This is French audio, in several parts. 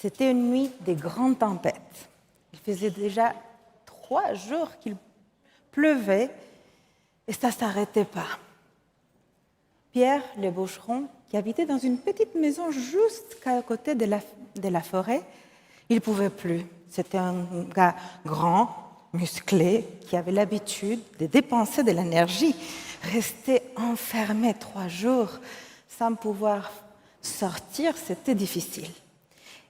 C'était une nuit de grandes tempêtes. Il faisait déjà 3 jours qu'il pleuvait et ça ne s'arrêtait pas. Pierre, le bûcheron, qui habitait dans une petite maison juste à côté de la forêt, il ne pouvait plus. C'était un gars grand, musclé, qui avait l'habitude de dépenser de l'énergie. Rester enfermé 3 jours sans pouvoir sortir, c'était difficile.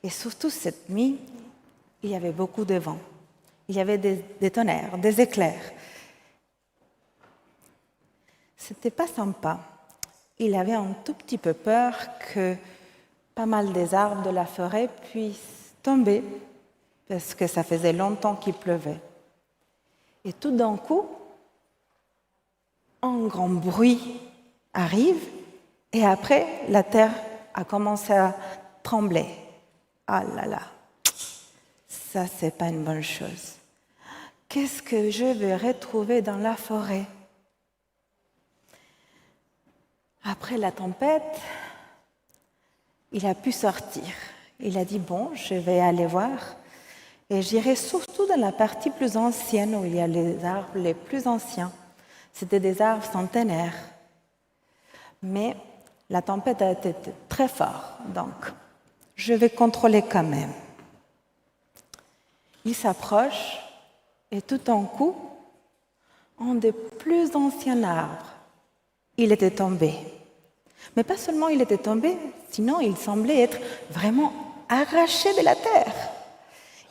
Et surtout cette nuit, il y avait beaucoup de vent. Il y avait des tonnerres, des éclairs. C'était pas sympa. Il avait un tout petit peu peur que pas mal des arbres de la forêt puissent tomber parce que ça faisait longtemps qu'il pleuvait. Et tout d'un coup, un grand bruit arrive et après, la terre a commencé à trembler. Ah là là, ça c'est pas une bonne chose. Qu'est-ce que je vais retrouver dans la forêt? Après la tempête, il a pu sortir. Il a dit, bon, je vais aller voir. Et j'irai surtout dans la partie plus ancienne, où il y a les arbres les plus anciens. C'était des arbres centenaires. Mais la tempête a été très forte, donc je vais contrôler quand même. Il s'approche et tout d'un coup, un des plus anciens arbres, il était tombé. Mais pas seulement il était tombé, sinon il semblait être vraiment arraché de la terre.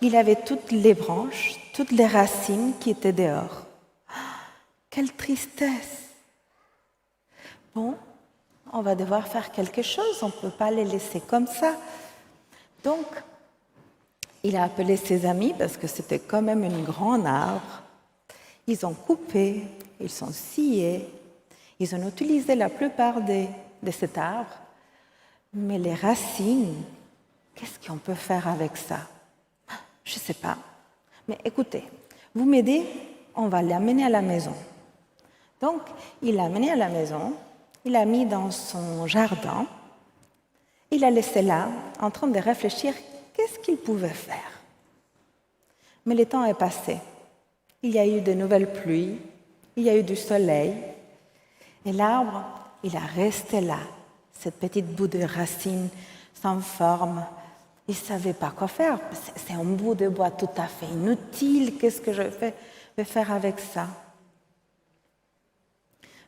Il avait toutes les branches, toutes les racines qui étaient dehors. Quelle tristesse! Bon, on va devoir faire quelque chose, on ne peut pas les laisser comme ça. Donc, il a appelé ses amis parce que c'était quand même un grand arbre. Ils ont coupé, ils ont scié, ils ont utilisé la plupart de cet arbre. Mais les racines, qu'est-ce qu'on peut faire avec ça? Je ne sais pas. Mais écoutez, vous m'aidez, on va l'amener à la maison. Donc, il l'a amené à la maison, il l'a mis dans son jardin, il l'a laissé là, en train de réfléchir qu'est-ce qu'il pouvait faire. Mais le temps est passé. Il y a eu de nouvelles pluies, il y a eu du soleil, et l'arbre, il a resté là, cette petite bout de racine sans forme. Il ne savait pas quoi faire. C'est un bout de bois tout à fait inutile. Qu'est-ce que je vais faire avec ça?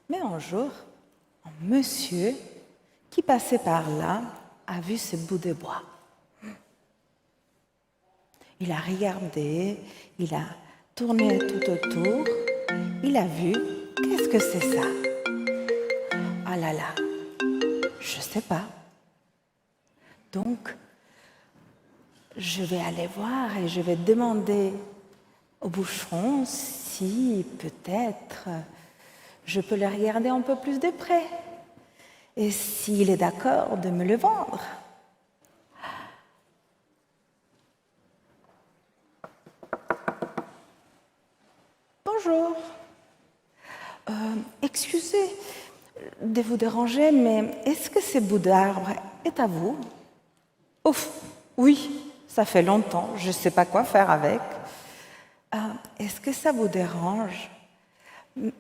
Mais un jour, un monsieur qui passait par là a vu ce bout de bois. Il a regardé, il a tourné tout autour, il a vu, qu'est-ce que c'est ça? Ah là là, je ne sais pas. Donc, je vais aller voir et je vais demander au bûcheron si peut-être je peux le regarder un peu plus de près et s'il est d'accord de me le vendre. Bonjour. Excusez de vous déranger, mais est-ce que ce bout d'arbre est à vous? Ouf, oui, ça fait longtemps, je ne sais pas quoi faire avec. Est-ce que ça vous dérange?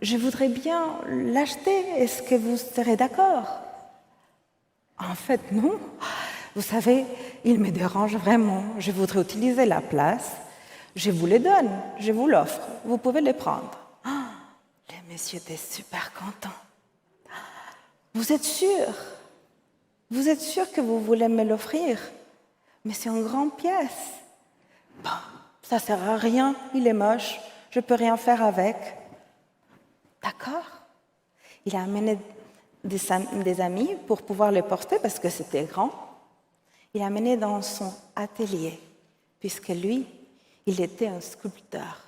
Je voudrais bien l'acheter, est-ce que vous serez d'accord? En fait, non. Vous savez, il me dérange vraiment. Je voudrais utiliser la place. Je vous les donne, je vous l'offre. Vous pouvez les prendre. Le monsieur était super content. Vous êtes sûr? Vous êtes sûr que vous voulez me l'offrir? Mais c'est une grande pièce. Bon, ça ne sert à rien, il est moche, je ne peux rien faire avec. D'accord. Il a amené des amis pour pouvoir le porter parce que c'était grand. Il l'a amené dans son atelier, puisque lui, il était un sculpteur.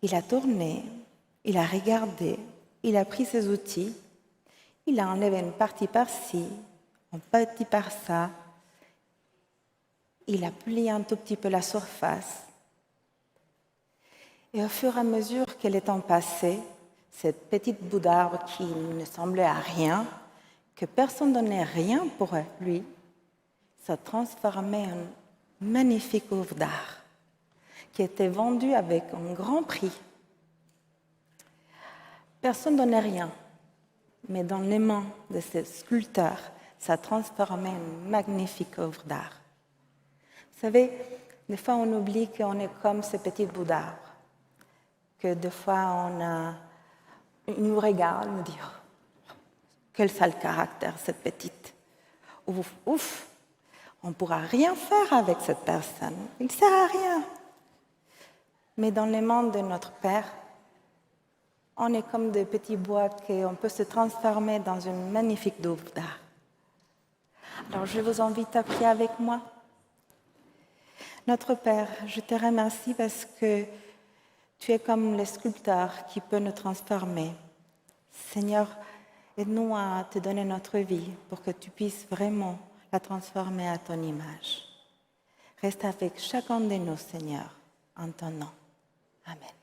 Il a tourné, il a regardé, il a pris ses outils, il a enlevé une partie par-ci, une partie par-ça. Il a plié un tout petit peu la surface. Et au fur et à mesure que le temps passait, cette petite bout d'arbre qui ne semblait à rien, que personne ne donnait rien pour lui, s'est transformé en magnifique œuvre d'art qui était vendue avec un grand prix. Personne ne donnait rien, mais dans les mains de ces sculpteurs, ça a transformé en magnifique œuvre d'art. Vous savez, des fois on oublie qu'on est comme ce petit bout d'arbre, que des fois il nous regarde, nous dit oh, quel sale caractère cette petite. Ouf, ouf, on ne pourra rien faire avec cette personne, il ne sert à rien. Mais dans les mains de notre Père, on est comme des petits bois qu'on peut se transformer dans une magnifique œuvre d'art. Alors je vous invite à prier avec moi. Notre Père, je te remercie parce que tu es comme le sculpteur qui peut nous transformer. Seigneur, aide-nous à te donner notre vie pour que tu puisses vraiment la transformer à ton image. Reste avec chacun de nous, Seigneur, en ton nom. Amen.